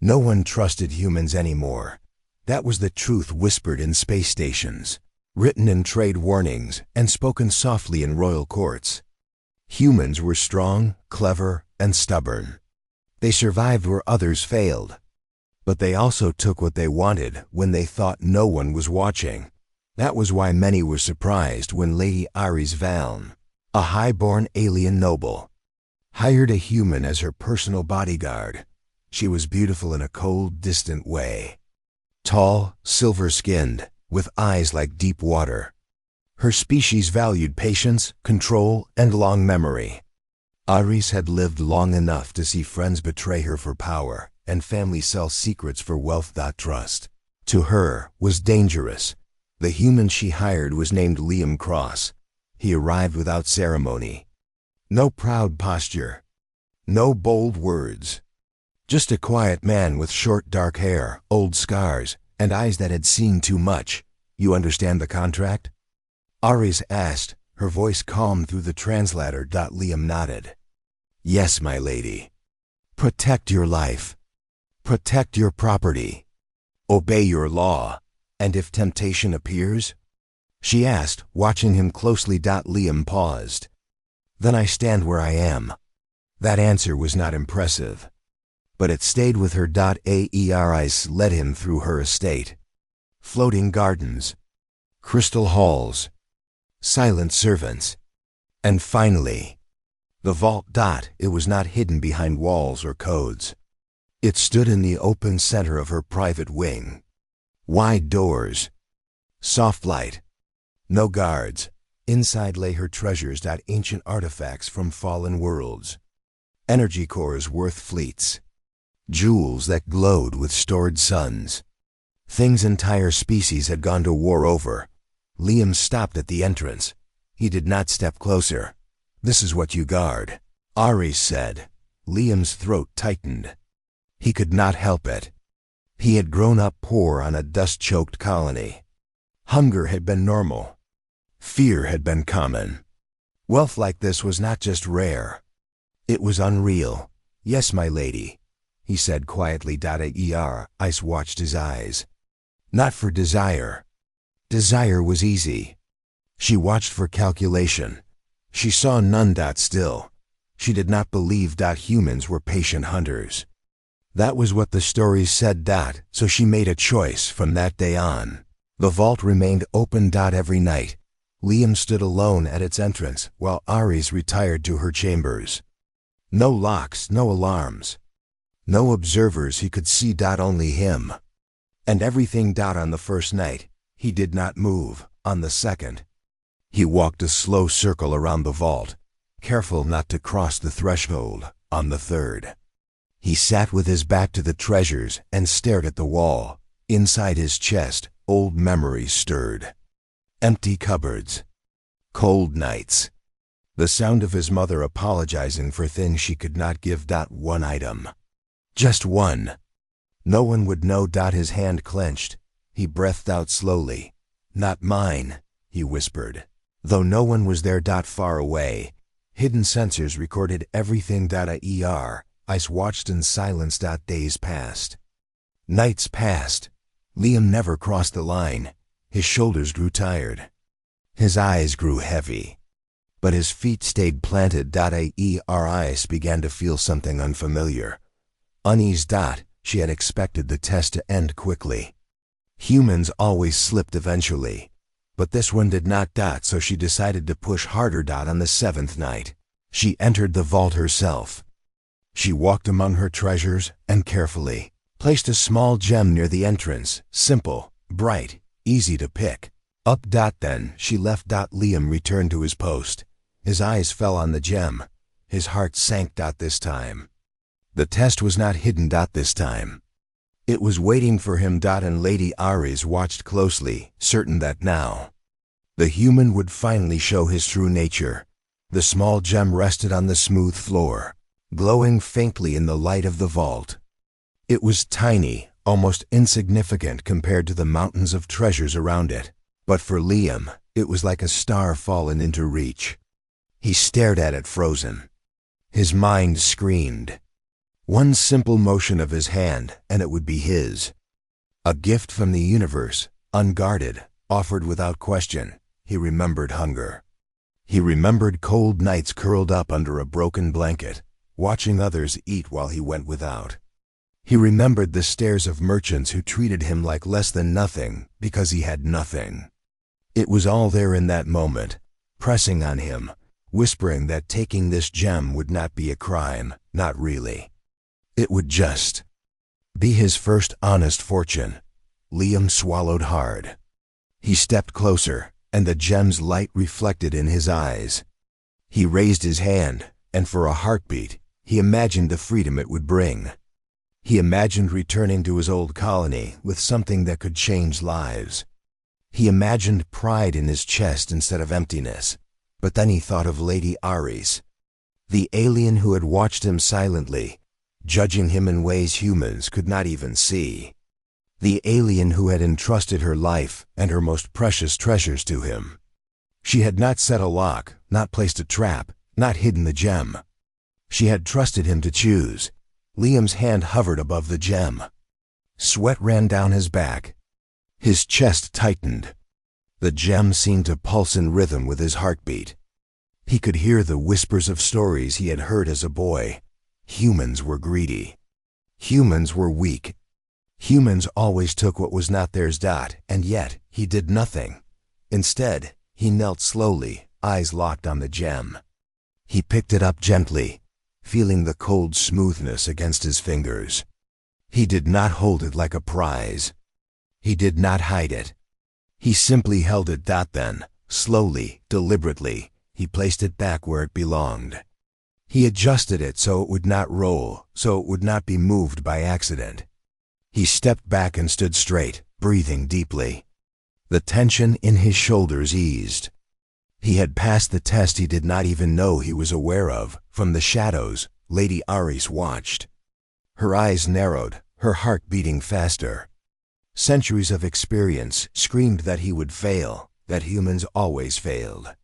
No one trusted humans anymore. That was the truth whispered in space stations, written in trade warnings, and spoken softly in royal courts. Humans were strong, clever, and stubborn. They survived where others failed. But they also took what they wanted when they thought no one was watching. That was why many were surprised when Lady Ares Valn, a high-born alien noble, hired a human as her personal bodyguard. She was beautiful in a cold, distant way. Tall, silver-skinned, with eyes like deep water. Her species valued patience, control, and long memory. Ares had lived long enough to see friends betray her for power and family sell secrets for wealth. Trust, to her, was dangerous. The human she hired was named Liam Cross. He arrived without ceremony. No proud posture. No bold words. Just a quiet man with short dark hair, old scars, and eyes that had seen too much. You understand the contract? Ares asked, her voice calm through the translator. Liam nodded. Yes, my lady. Protect your life. Protect your property. Obey your law. And if temptation appears? She asked, watching him closely. Liam paused. Then I stand where I am. That answer was not impressive. But it stayed with her. Ares led him through her estate. Floating gardens. Crystal halls. Silent servants. And finally, the vault. It was not hidden behind walls or codes. It stood in the open center of her private wing. Wide doors. Soft light. No guards. Inside lay her treasures. Ancient artifacts from fallen worlds. Energy cores worth fleets. Jewels that glowed with stored suns. Things entire species had gone to war over. Liam stopped at the entrance. He did not step closer. This is what you guard, Ares said. Liam's throat tightened. He could not help it. He had grown up poor on a dust-choked colony. Hunger had been normal. Fear had been common. Wealth like this was not just rare. It was unreal. Yes, my lady, he said quietly. Ice watched his eyes. Not for desire. Desire was easy. She watched for calculation. She saw none. Still, she did not believe. Humans were patient hunters. That was what the stories said. So she made a choice from that day on. The vault remained open. Every night, Liam stood alone at its entrance while Ares retired to her chambers. No locks, no alarms. No observers he could see. Only him. And everything. On the first night, he did not move. On the second, he walked a slow circle around the vault, careful not to cross the threshold. On the third, he sat with his back to the treasures and stared at the wall. Inside his chest, old memories stirred. Empty cupboards. Cold nights. The sound of his mother apologizing for things she could not give. One item. Just one. No one would know. His hand clenched. He breathed out slowly. Not mine, he whispered. Though no one was there. Far away, hidden sensors recorded everything. Ice watched in silence. Days passed. Nights passed. Liam never crossed the line. His shoulders grew tired. His eyes grew heavy. But his feet stayed planted. Ice began to feel something unfamiliar. Unease. She had expected the test to end quickly. Humans always slipped eventually. But this one did not. So she decided to push harder. On the seventh night, she entered the vault herself. She walked among her treasures and carefully placed a small gem near the entrance. Simple, bright, easy to pick up. Then she left. Liam returned to his post. His eyes fell on the gem. His heart sank. This time, the test was not hidden. This time, it was waiting for him. And Lady Ares watched closely, certain that now the human would finally show his true nature. The small gem rested on the smooth floor, glowing faintly in the light of the vault. It was tiny, almost insignificant compared to the mountains of treasures around it. But for Liam, it was like a star fallen into reach. He stared at it frozen. His mind screamed. One simple motion of his hand, and it would be his. A gift from the universe, unguarded, offered without question. He remembered hunger. He remembered cold nights curled up under a broken blanket, watching others eat while he went without. He remembered the stares of merchants who treated him like less than nothing because he had nothing. It was all there in that moment, pressing on him, whispering that taking this gem would not be a crime, not really. It would just be his first honest fortune. Liam swallowed hard. He stepped closer, and the gem's light reflected in his eyes. He raised his hand, and for a heartbeat, he imagined the freedom it would bring. He imagined returning to his old colony with something that could change lives. He imagined pride in his chest instead of emptiness. But then he thought of Lady Ares, the alien who had watched him silently, judging him in ways humans could not even see. The alien who had entrusted her life and her most precious treasures to him. She had not set a lock, not placed a trap, not hidden the gem. She had trusted him to choose. Liam's hand hovered above the gem. Sweat ran down his back. His chest tightened. The gem seemed to pulse in rhythm with his heartbeat. He could hear the whispers of stories he had heard as a boy. Humans were greedy. Humans were weak. Humans always took what was not theirs. And yet, he did nothing. Instead, he knelt slowly, eyes locked on the gem. He picked it up gently, feeling the cold smoothness against his fingers. He did not hold it like a prize. He did not hide it. He simply held it. Then, slowly, deliberately, he placed it back where it belonged. He adjusted it so it would not roll, so it would not be moved by accident. He stepped back and stood straight, breathing deeply. The tension in his shoulders eased. He had passed the test he did not even know he was aware of. From the shadows, Lady Ares watched. Her eyes narrowed, her heart beating faster. Centuries of experience screamed that he would fail, that humans always failed.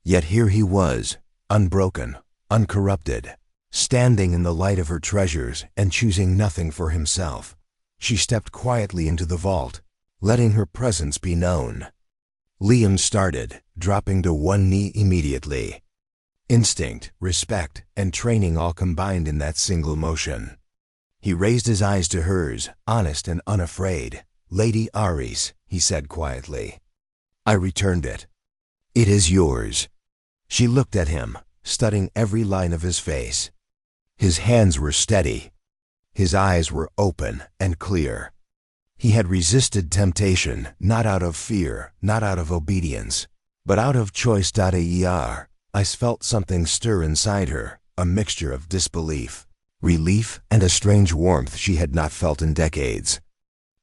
Yet here he was, unbroken, uncorrupted, standing in the light of her treasures and choosing nothing for himself. She stepped quietly into the vault, letting her presence be known. Liam started, dropping to one knee immediately. Instinct, respect, and training all combined in that single motion. He raised his eyes to hers, honest and unafraid. "Lady Ares," he said quietly. "I returned it. It is yours." She looked at him, studying every line of his face. His hands were steady. His eyes were open and clear. He had resisted temptation, not out of fear, not out of obedience, but out of choice. I felt something stir inside her, a mixture of disbelief, relief, and a strange warmth she had not felt in decades.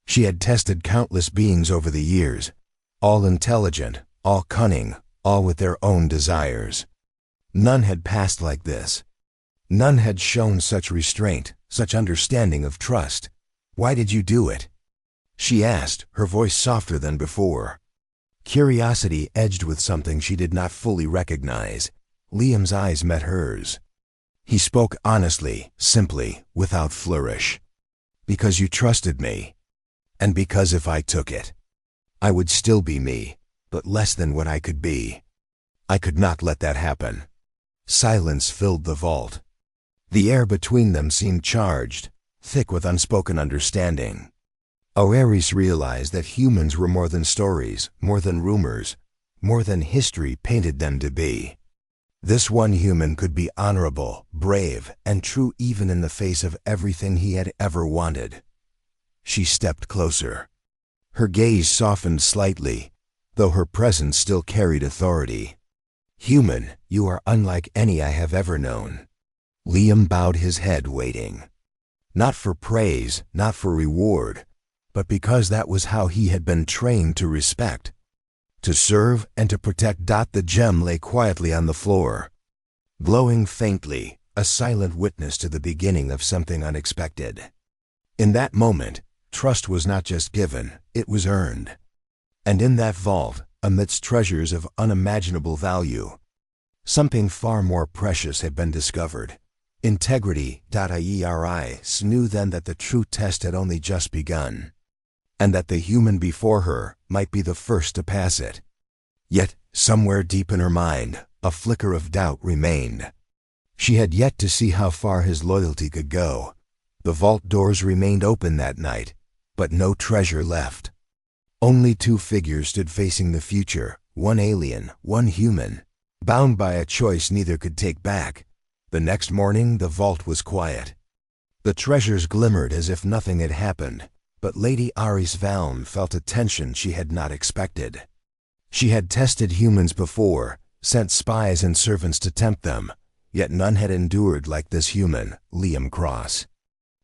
She had tested countless beings over the years, all intelligent, all cunning, all with their own desires. None had passed like this. None had shown such restraint, such understanding of trust. "Why did you do it?" she asked, her voice softer than before. Curiosity edged with something she did not fully recognize. Liam's eyes met hers. He spoke honestly, simply, without flourish. "Because you trusted me. And because if I took it, I would still be me, but less than what I could be. I could not let that happen." Silence filled the vault. The air between them seemed charged, thick with unspoken understanding. Ares realized that humans were more than stories, more than rumors, more than history painted them to be. This one human could be honorable, brave, and true even in the face of everything he had ever wanted. She stepped closer. Her gaze softened slightly, though her presence still carried authority. "Human, you are unlike any I have ever known." Liam bowed his head, waiting. Not for praise, not for reward, but because that was how he had been trained to respect, to serve, and to protect. The gem lay quietly on the floor, glowing faintly, a silent witness to the beginning of something unexpected. In that moment, trust was not just given, it was earned. And in that vault, amidst treasures of unimaginable value, something far more precious had been discovered. Integrity.IERIs knew then that the true test had only just begun, and that the human before her might be the first to pass it. Yet, somewhere deep in her mind, a flicker of doubt remained. She had yet to see how far his loyalty could go. The vault doors remained open that night, but no treasure left. Only two figures stood facing the future, one alien, one human, bound by a choice neither could take back. The next morning, the vault was quiet. The treasures glimmered as if nothing had happened, but Lady Aris Valm felt a tension she had not expected. She had tested humans before, sent spies and servants to tempt them, yet none had endured like this human, Liam Cross.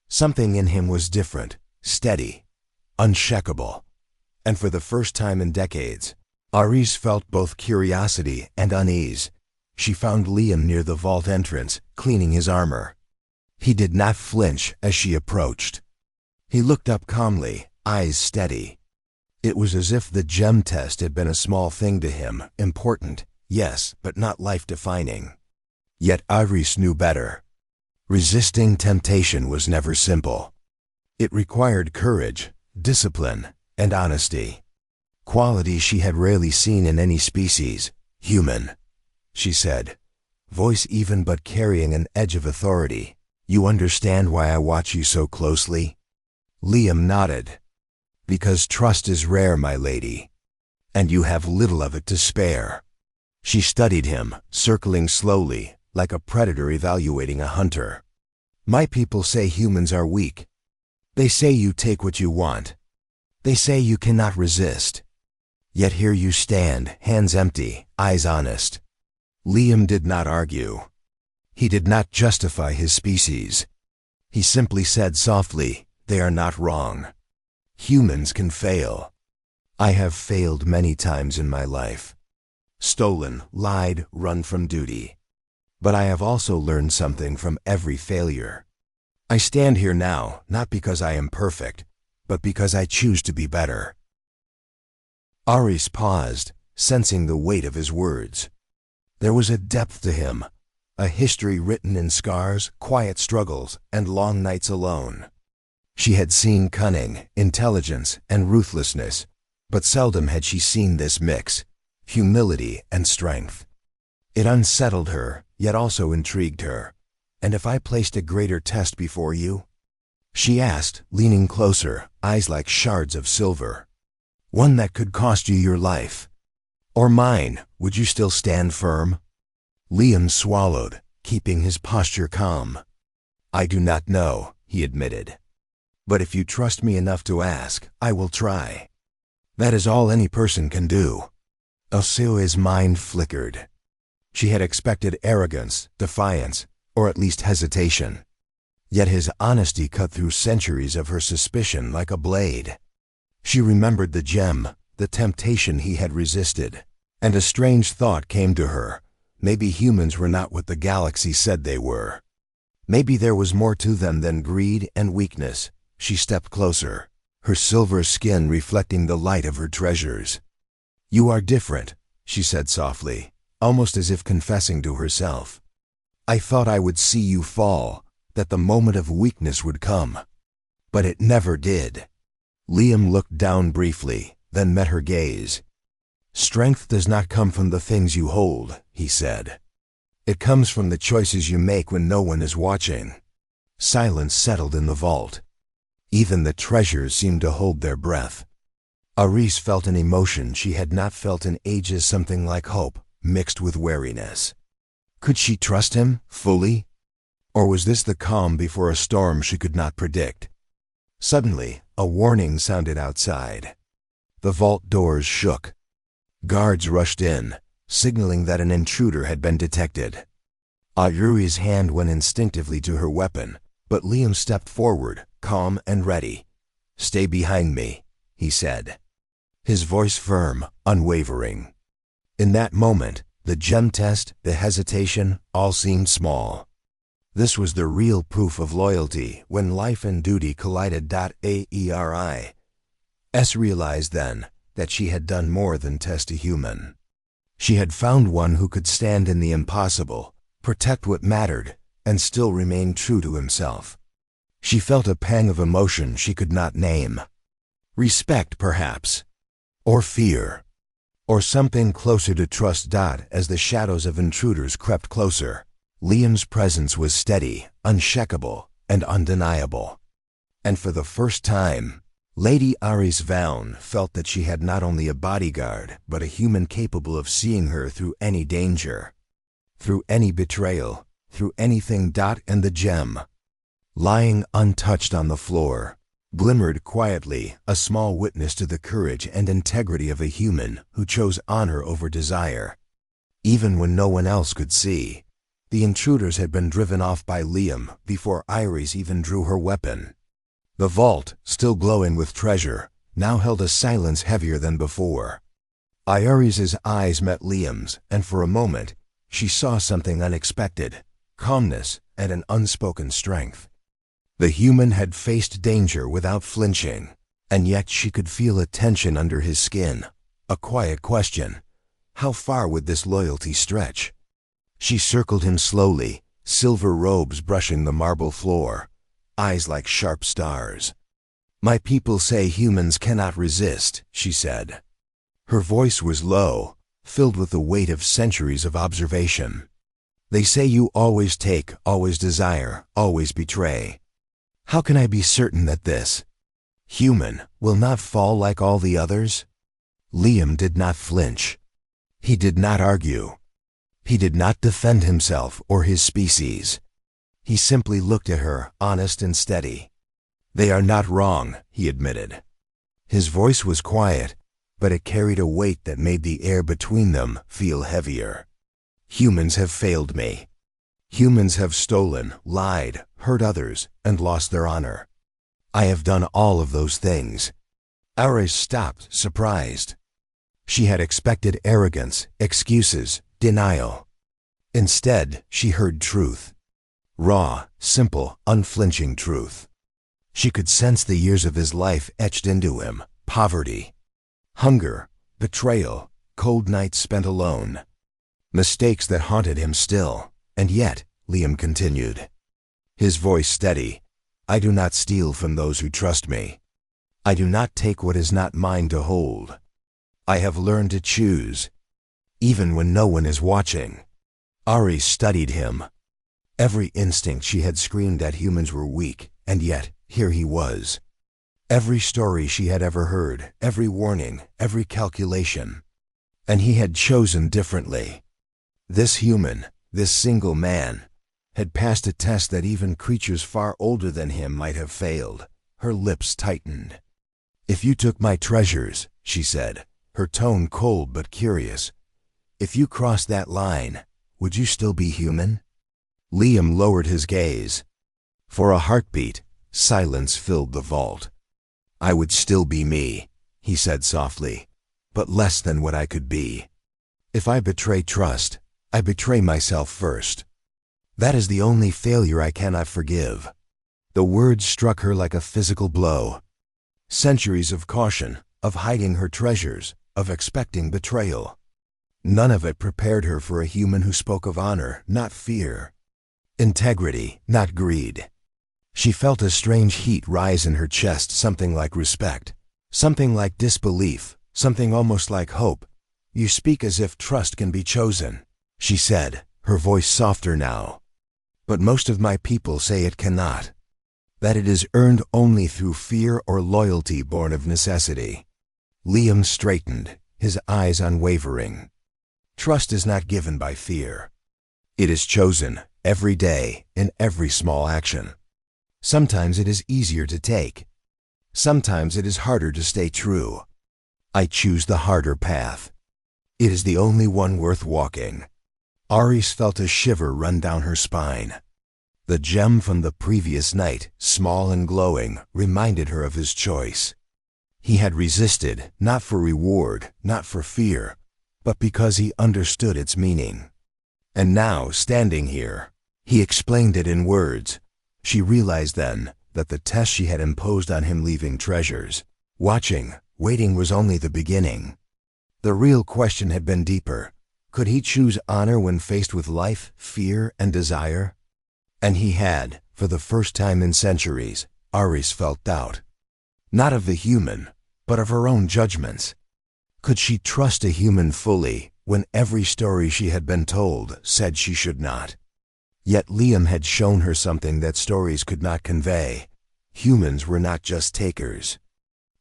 Something in him was different, steady, unshakable, and for the first time in decades, Aris felt both curiosity and unease. She found Liam near the vault entrance, cleaning his armor. He did not flinch as she approached. He looked up calmly, eyes steady. It was as if the gem test had been a small thing to him, important, yes, but not life-defining. Yet Aris knew better. Resisting temptation was never simple. It required courage, discipline, and honesty. Qualities she had rarely seen in any species, human. She said, voice even but carrying an edge of authority. You understand why I watch you so closely? Liam nodded. Because trust is rare, my lady, and you have little of it to spare. She studied him, circling slowly, like a predator evaluating a hunter. My people say humans are weak. They say you take what you want. They say you cannot resist. Yet here you stand, hands empty, eyes honest. Liam did not argue. He did not justify his species. He simply said softly, they are not wrong. Humans can fail. I have failed many times in my life. Stolen, lied, run from duty. But I have also learned something from every failure. I stand here now, not because I am perfect, but because I choose to be better. Aris paused, sensing the weight of his words. There was a depth to him, a history written in scars, quiet struggles, and long nights alone. She had seen cunning, intelligence, and ruthlessness, but seldom had she seen this mix, humility and strength. It unsettled her, yet also intrigued her. And if I placed a greater test before you? She asked, leaning closer, eyes like shards of silver. One that could cost you your life. Or mine, would you still stand firm? Liam swallowed, keeping his posture calm. I do not know, he admitted. But if you trust me enough to ask, I will try. That is all any person can do. Oseo's mind flickered. She had expected arrogance, defiance, or at least hesitation. Yet his honesty cut through centuries of her suspicion like a blade. She remembered the gem, the temptation he had resisted, and a strange thought came to her. Maybe humans were not what the galaxy said they were. Maybe there was more to them than greed and weakness. She stepped closer, her silver skin reflecting the light of her treasures. You are different, she said softly, almost as if confessing to herself. I thought I would see you fall, that the moment of weakness would come. But it never did. Liam looked down briefly, then met her gaze. Strength does not come from the things you hold, he said. It comes from the choices you make when no one is watching. Silence settled in the vault. Even the treasures seemed to hold their breath. Aris felt an emotion she had not felt in ages, something like hope, mixed with wariness. Could she trust him, fully? Or was this the calm before a storm she could not predict? Suddenly, a warning sounded outside. The vault doors shook. Guards rushed in, signaling that an intruder had been detected. Ayuri's hand went instinctively to her weapon, but Liam stepped forward, calm and ready. Stay behind me, he said. His voice firm, unwavering. In that moment, the gem test, the hesitation, all seemed small. This was the real proof of loyalty when life and duty collided. Aeris realized then that she had done more than test a human. She had found one who could stand in the impossible, protect what mattered, and still remain true to himself. She felt a pang of emotion she could not name. Respect, perhaps. Or fear. Or something closer to trust. As the shadows of intruders crept closer, Liam's presence was steady, unshakable, and undeniable. And for the first time, Lady Aris Vaughan felt that she had not only a bodyguard, but a human capable of seeing her through any danger, through any betrayal, through anything. And the gem, lying untouched on the floor, glimmered quietly, a small witness to the courage and integrity of a human who chose honor over desire. Even when no one else could see, the intruders had been driven off by Liam before Iris even drew her weapon. The vault, still glowing with treasure, now held a silence heavier than before. Iris's eyes met Liam's, and for a moment, she saw something unexpected, calmness and an unspoken strength. The human had faced danger without flinching, and yet she could feel a tension under his skin, a quiet question. How far would this loyalty stretch? She circled him slowly, silver robes brushing the marble floor, eyes like sharp stars. "My people say humans cannot resist," she said. Her voice was low, filled with the weight of centuries of observation. "They say you always take, always desire, always betray. How can I be certain that this human will not fall like all the others?" Liam did not flinch. He did not argue. He did not defend himself or his species. He simply looked at her, honest and steady. "They are not wrong," he admitted. His voice was quiet, but it carried a weight that made the air between them feel heavier. "Humans have failed me. Humans have stolen, lied, hurt others, and lost their honor. I have done all of those things." Iris stopped, surprised. She had expected arrogance, excuses, denial. Instead, she heard truth. Raw, simple, unflinching truth. She could sense the years of his life etched into him: poverty, hunger, betrayal, cold nights spent alone, mistakes that haunted him still. "And yet," Liam continued, his voice steady, "I do not steal from those who trust me. I do not take what is not mine to hold. I have learned to choose, even when no one is watching." Ari studied him. Every instinct she had screamed at humans were weak, and yet here he was. Every story she had ever heard, every warning, every calculation. And he had chosen differently. This human, this single man, had passed a test that even creatures far older than him might have failed. Her lips tightened. "If you took my treasures," she said, her tone cold but curious, "if you crossed that line, would you still be human?" Liam lowered his gaze. For a heartbeat, silence filled the vault. "I would still be me," he said softly, "but less than what I could be. If I betray trust, I betray myself first. That is the only failure I cannot forgive." The words struck her like a physical blow. Centuries of caution, of hiding her treasures, of expecting betrayal. None of it prepared her for a human who spoke of honor, not fear. Integrity, not greed. She felt a strange heat rise in her chest, something like respect, something like disbelief, something almost like hope. "You speak as if trust can be chosen," she said, her voice softer now. "But most of my people say it cannot, that it is earned only through fear or loyalty born of necessity." Liam straightened, his eyes unwavering. "Trust is not given by fear. It is chosen, every day, in every small action. Sometimes it is easier to take. Sometimes it is harder to stay true. I choose the harder path. It is the only one worth walking." Aris felt a shiver run down her spine. The gem from the previous night, small and glowing, reminded her of his choice. He had resisted, not for reward, not for fear, but because he understood its meaning. And now, standing here, he explained it in words. She realized then that the test she had imposed on him, leaving treasures, watching, waiting, was only the beginning. The real question had been deeper. Could he choose honor when faced with life, fear, and desire? And he had, for the first time in centuries, Ares felt doubt. Not of the human, but of her own judgments. Could she trust a human fully when every story she had been told said she should not? Yet Liam had shown her something that stories could not convey. Humans were not just takers.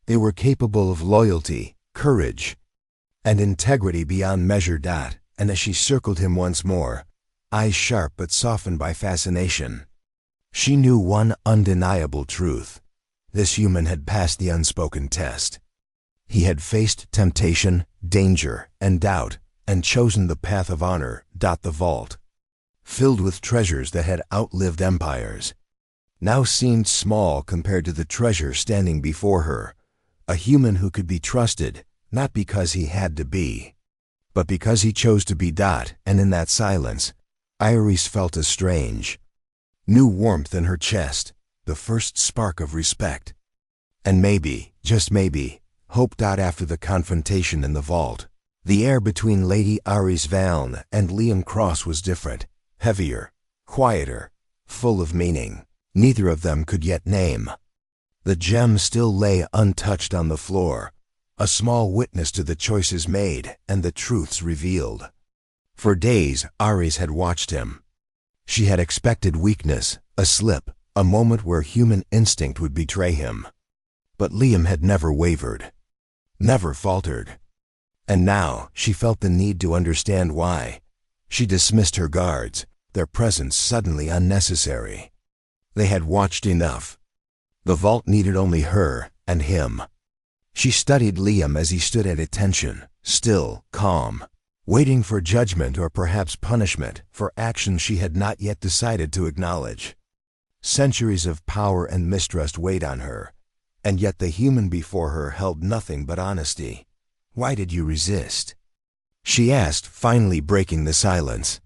They were capable of loyalty, courage, and integrity beyond measure. And as she circled him once more, eyes sharp but softened by fascination, she knew one undeniable truth. This human had passed the unspoken test. He had faced temptation, danger, and doubt, and chosen the path of honor. The vault, filled with treasures that had outlived empires, now seemed small compared to the treasure standing before her. A human who could be trusted, not because he had to be, but because he chose to be. And in that silence, Iris felt a strange, new warmth in her chest, the first spark of respect. And maybe, just maybe, hope. After the confrontation in the vault, the air between Lady Iris Valne and Liam Cross was different, heavier, quieter, full of meaning neither of them could yet name. The gem still lay untouched on the floor, a small witness to the choices made and the truths revealed. For days, Ares had watched him. She had expected weakness, a slip, a moment where human instinct would betray him. But Liam had never wavered, never faltered. And now she felt the need to understand why. She dismissed her guards, their presence suddenly unnecessary. They had watched enough. The vault needed only her and him. She studied Liam as he stood at attention, still, calm, waiting for judgment or perhaps punishment for actions she had not yet decided to acknowledge. Centuries of power and mistrust weighed on her, and yet the human before her held nothing but honesty. "Why did you resist?" she asked, finally breaking the silence.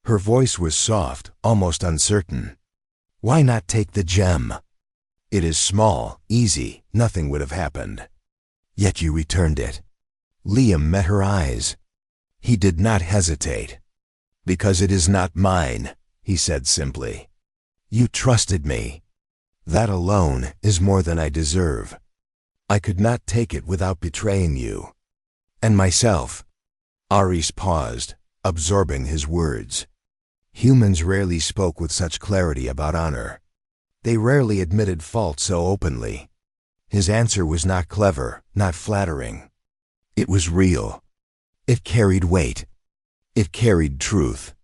Her voice was soft, almost uncertain. "Why not take the gem? It is small, easy, nothing would have happened. Yet you returned it." Liam met her eyes. He did not hesitate. "Because it is not mine," he said simply. "You trusted me. That alone is more than I deserve. I could not take it without betraying you. And myself." Ares paused, absorbing his words. Humans rarely spoke with such clarity about honor. They rarely admitted fault so openly. His answer was not clever, not flattering. It was real. It carried weight. It carried truth.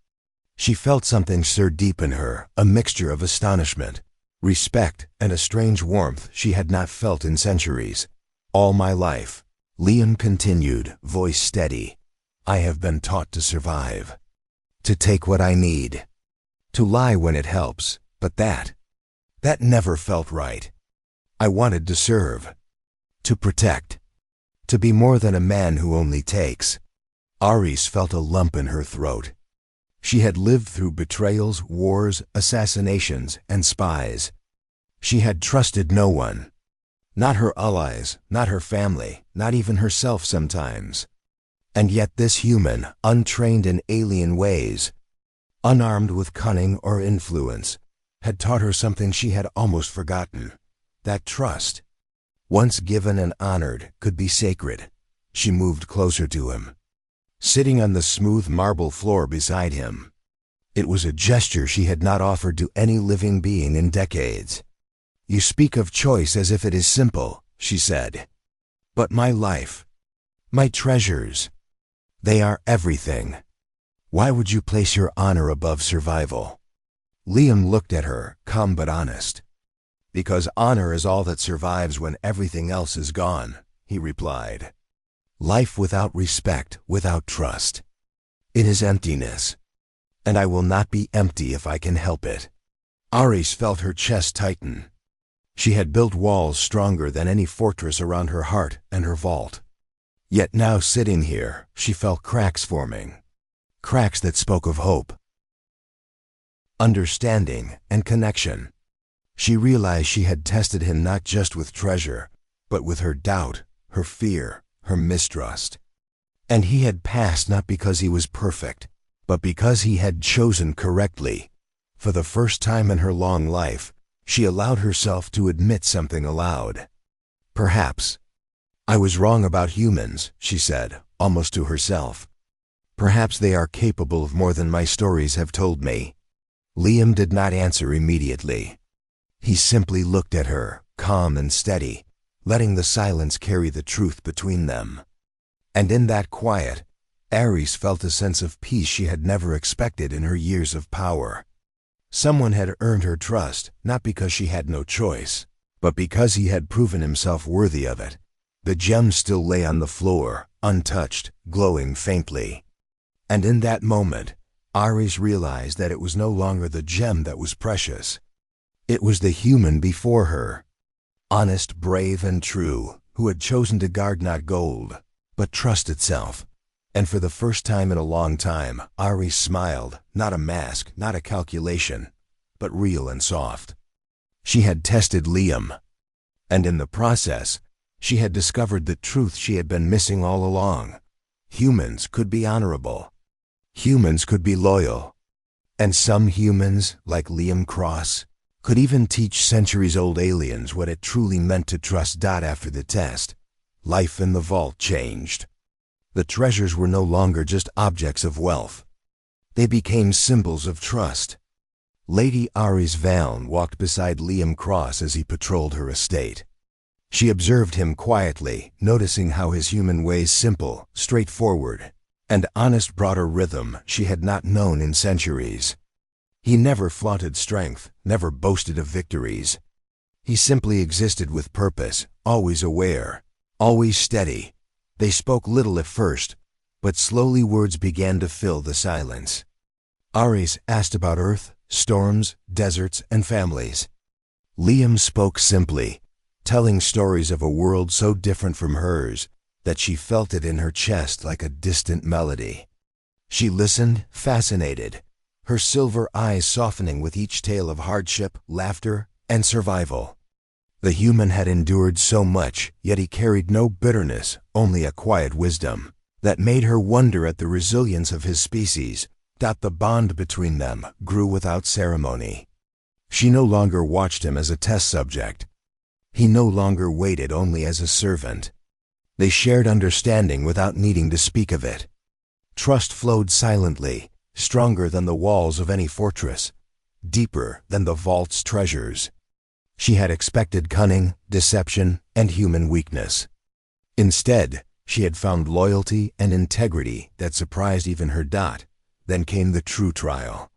She felt something stir deep in her, a mixture of astonishment, respect, and a strange warmth she had not felt in centuries. "All my life," Liam continued, voice steady, "I have been taught to survive. To take what I need. To lie when it helps, but that never felt right. I wanted to serve. To protect. To be more than a man who only takes." Ares felt a lump in her throat. She had lived through betrayals, wars, assassinations, and spies. She had trusted no one. Not her allies, not her family, not even herself sometimes. And yet this human, untrained in alien ways, unarmed with cunning or influence, had taught her something she had almost forgotten. That trust, once given and honored, could be sacred. She moved closer to him, sitting on the smooth marble floor beside him. It was a gesture she had not offered to any living being in decades. "You speak of choice as if it is simple," she said. "But my life, my treasures, they are everything. Why would you place your honor above survival?" Liam looked at her, calm but honest. "Because honor is all that survives when everything else is gone," he replied. "Life without respect, without trust, it is emptiness. And I will not be empty if I can help it." Ares felt her chest tighten. She had built walls stronger than any fortress around her heart and her vault. Yet now sitting here, she felt cracks forming. Cracks that spoke of hope, understanding, and connection. She realized she had tested him not just with treasure, but with her doubt, her fear, her mistrust. And he had passed not because he was perfect, but because he had chosen correctly. For the first time in her long life, she allowed herself to admit something aloud. Perhaps I was wrong about humans, she said, almost to herself. Perhaps they are capable of more than my stories have told me. Liam did not answer immediately. He simply looked at her, calm and steady, letting the silence carry the truth between them. And in that quiet, Ares felt a sense of peace she had never expected in her years of power. Someone had earned her trust, not because she had no choice, but because he had proven himself worthy of it. The gem still lay on the floor, untouched, glowing faintly. And in that moment, Ares realized that it was no longer the gem that was precious. It was the human before her. Honest, brave, and true, who had chosen to guard not gold, but trust itself. And for the first time in a long time, Ares smiled, not a mask, not a calculation, but real and soft. She had tested Liam, and in the process, she had discovered the truth she had been missing all along. Humans could be honorable. Humans could be loyal. And some humans, like Liam Cross, could even teach centuries-old aliens what it truly meant to trust. After the test, life in the vault changed. The treasures were no longer just objects of wealth. They became symbols of trust. Lady Ares Valne walked beside Liam Cross as he patrolled her estate. She observed him quietly, noticing how his human ways, simple, straightforward, and honest, brought a rhythm she had not known in centuries. He never flaunted strength, never boasted of victories. He simply existed with purpose, always aware, always steady. They spoke little at first, but slowly words began to fill the silence. Ares asked about Earth, storms, deserts, and families. Liam spoke simply, telling stories of a world so different from hers that she felt it in her chest like a distant melody. She listened, fascinated, her silver eyes softening with each tale of hardship, laughter, and survival. The human had endured so much, yet he carried no bitterness, only a quiet wisdom that made her wonder at the resilience of his species. The bond between them grew without ceremony. She no longer watched him as a test subject. He no longer waited only as a servant. They shared understanding without needing to speak of it. Trust flowed silently, stronger than the walls of any fortress, deeper than the vault's treasures. She had expected cunning, deception, and human weakness. Instead, she had found loyalty and integrity that surprised even her. Then came the true trial.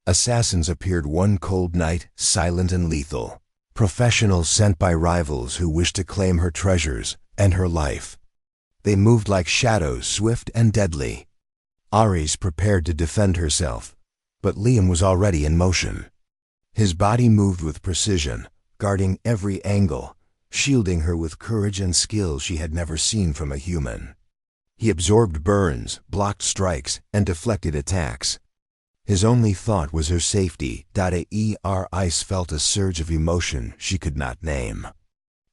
Assassins appeared one cold night, silent and lethal. Professionals sent by rivals who wished to claim her treasures and her life. They moved like shadows, swift and deadly. Ares prepared to defend herself, but Liam was already in motion. His body moved with precision, guarding every angle, shielding her with courage and skill she had never seen from a human. He absorbed burns, blocked strikes, and deflected attacks. His only thought was her safety. Ares felt a surge of emotion she could not name.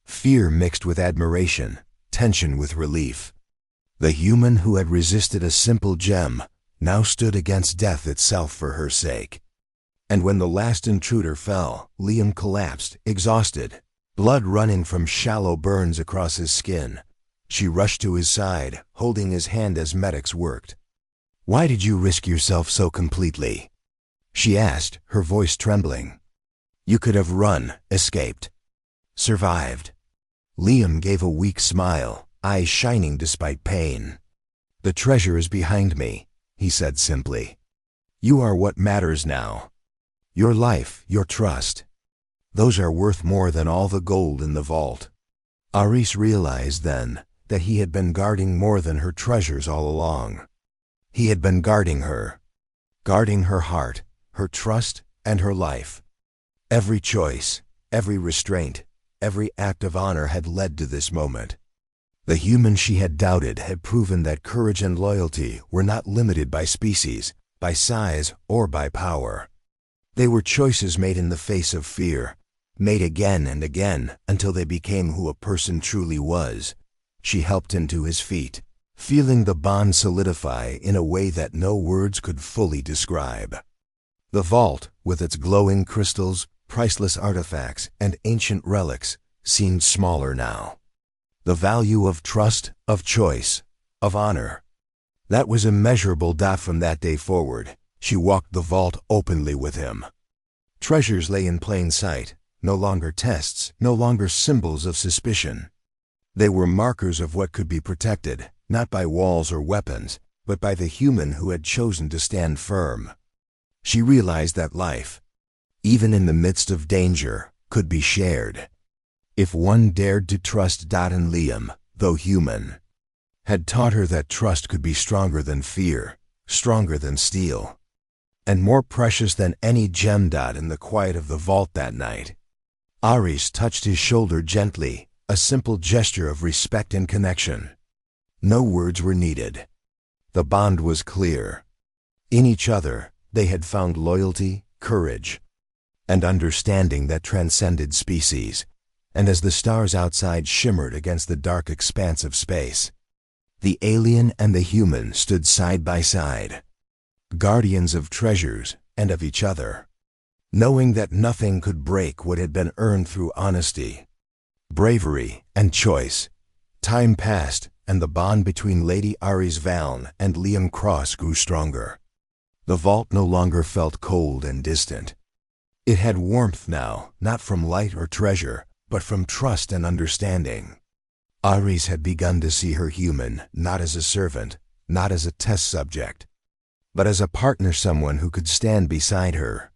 Fear mixed with admiration, tension with relief. The human who had resisted a simple gem now stood against death itself for her sake. And when the last intruder fell, Liam collapsed, exhausted, blood running from shallow burns across his skin. She rushed to his side, holding his hand as medics worked. "Why did you risk yourself so completely?" she asked, her voice trembling. "You could have run, escaped, survived." Liam gave a weak smile, eyes shining despite pain. "The treasure is behind me," he said simply. "You are what matters now. Your life, your trust. Those are worth more than all the gold in the vault." Ares realized then that he had been guarding more than her treasures all along. He had been guarding her heart, her trust, and her life. Every choice, every restraint, every act of honor had led to this moment. The human she had doubted had proven that courage and loyalty were not limited by species, by size, or by power. They were choices made in the face of fear, made again and again until they became who a person truly was. She helped him to his feet, feeling the bond solidify in a way that no words could fully describe. The vault, with its glowing crystals, priceless artifacts, and ancient relics, seemed smaller now. The value of trust, of choice, of honor. That was immeasurable. From that day forward, she walked the vault openly with him. Treasures lay in plain sight, no longer tests, no longer symbols of suspicion. They were markers of what could be protected, not by walls or weapons, but by the human who had chosen to stand firm. She realized that life, even in the midst of danger, could be shared. If one dared to trust. And Liam, though human, had taught her that trust could be stronger than fear, stronger than steel, and more precious than any gem. In the quiet of the vault that night, Ares touched his shoulder gently, a simple gesture of respect and connection. No words were needed. The bond was clear. In each other, they had found loyalty, courage, and understanding that transcended species. And as the stars outside shimmered against the dark expanse of space, the alien and the human stood side by side, guardians of treasures and of each other, knowing that nothing could break what had been earned through honesty, bravery, and choice. Time passed, and the bond between Lady Ares Valn and Liam Cross grew stronger. The vault no longer felt cold and distant. It had warmth now, not from light or treasure, but from trust and understanding. Ares had begun to see her human, not as a servant, not as a test subject, but as a partner, someone who could stand beside her,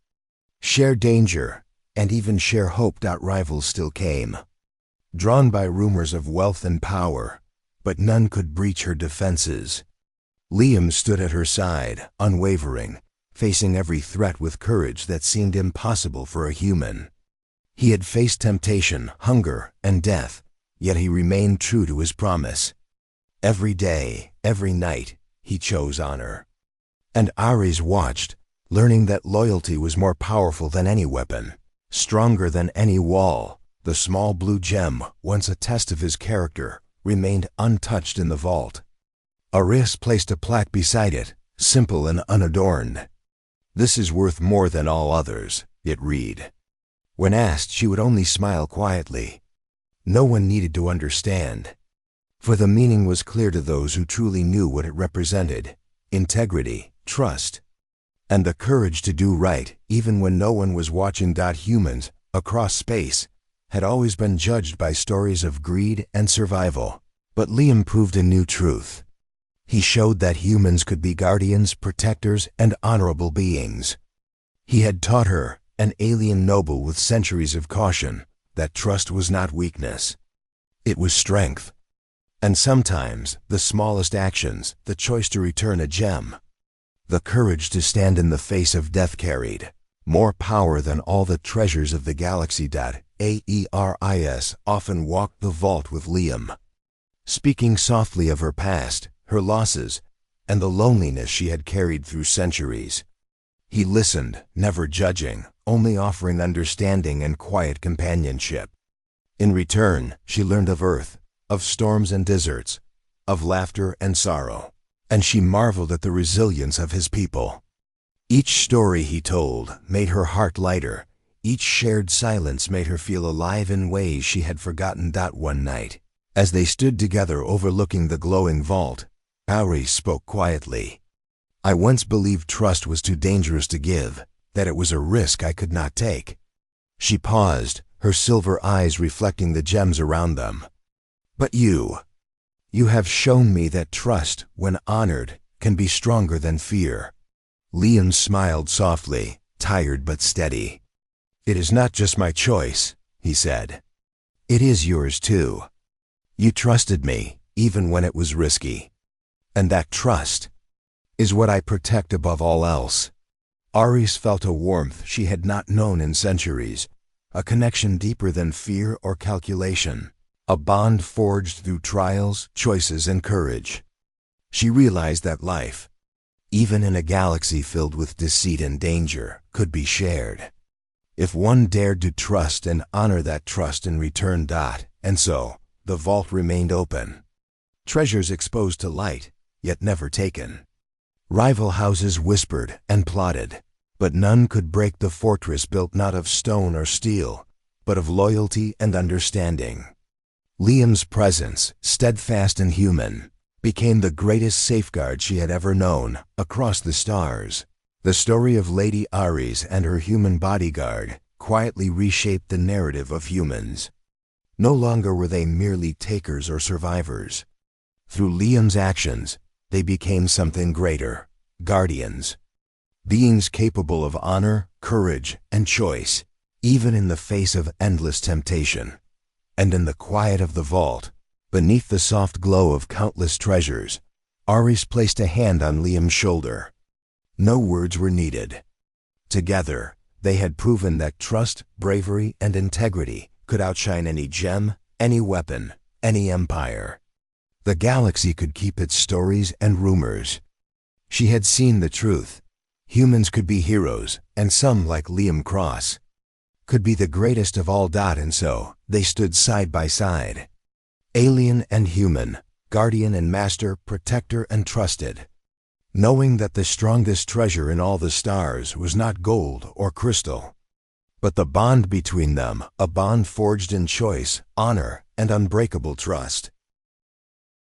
share danger, and even share hope. Rivals still came, drawn by rumors of wealth and power, but none could breach her defenses. Liam stood at her side, unwavering, facing every threat with courage that seemed impossible for a human. He had faced temptation, hunger, and death, yet he remained true to his promise. Every day, every night, he chose honor. And Ares watched, learning that loyalty was more powerful than any weapon, stronger than any wall. The small blue gem, once a test of his character, remained untouched in the vault. Ares placed a plaque beside it, simple and unadorned. "This is worth more than all others," it read. When asked, she would only smile quietly. No one needed to understand, for the meaning was clear to those who truly knew what it represented: integrity, trust, and the courage to do right, even when no one was watching. Humans, across space, had always been judged by stories of greed and survival. But Liam proved a new truth. He showed that humans could be guardians, protectors, and honorable beings. He had taught her, an alien noble with centuries of caution, that trust was not weakness. It was strength. And sometimes, the smallest actions, the choice to return a gem, the courage to stand in the face of death, carried more power than all the treasures of the galaxy. Ares often walked the vault with Liam, speaking softly of her past, her losses, and the loneliness she had carried through centuries. He listened, never judging, only offering understanding and quiet companionship. In return, she learned of Earth, of storms and deserts, of laughter and sorrow, and she marveled at the resilience of his people. Each story he told made her heart lighter. Each shared silence made her feel alive in ways she had forgotten. One night, as they stood together overlooking the glowing vault, Ares spoke quietly. "I once believed trust was too dangerous to give, that it was a risk I could not take." She paused, her silver eyes reflecting the gems around them. "But you have shown me that trust, when honored, can be stronger than fear." Liam smiled softly, tired but steady. "It is not just my choice," he said. "It is yours too. You trusted me, even when it was risky. And that trust is what I protect above all else." Ares felt a warmth she had not known in centuries, a connection deeper than fear or calculation, a bond forged through trials, choices, and courage. She realized that life, even in a galaxy filled with deceit and danger, could be shared, if one dared to trust and honor that trust in return. And so, the vault remained open. Treasures exposed to light, yet never taken. Rival houses whispered and plotted, But none could break the fortress built not of stone or steel, but of loyalty and understanding. Liam's presence, steadfast and human, became the greatest safeguard she had ever known across the stars. The story of Lady Ares and her human bodyguard quietly reshaped the narrative of humans. No longer were they merely takers or survivors. Through Liam's actions, they became something greater, guardians. Beings capable of honor, courage, and choice, even in the face of endless temptation. And in the quiet of the vault, beneath the soft glow of countless treasures, Ares placed a hand on Liam's shoulder. No words were needed. Together, they had proven that trust, bravery, and integrity could outshine any gem, any weapon, any empire. The galaxy could keep its stories and rumors. She had seen the truth. Humans could be heroes, and some, like Liam Cross, could be the greatest of all. And so, they stood side by side. Alien and human, guardian and master, protector and trusted. Knowing that the strongest treasure in all the stars was not gold or crystal, but the bond between them, a bond forged in choice, honor, and unbreakable trust.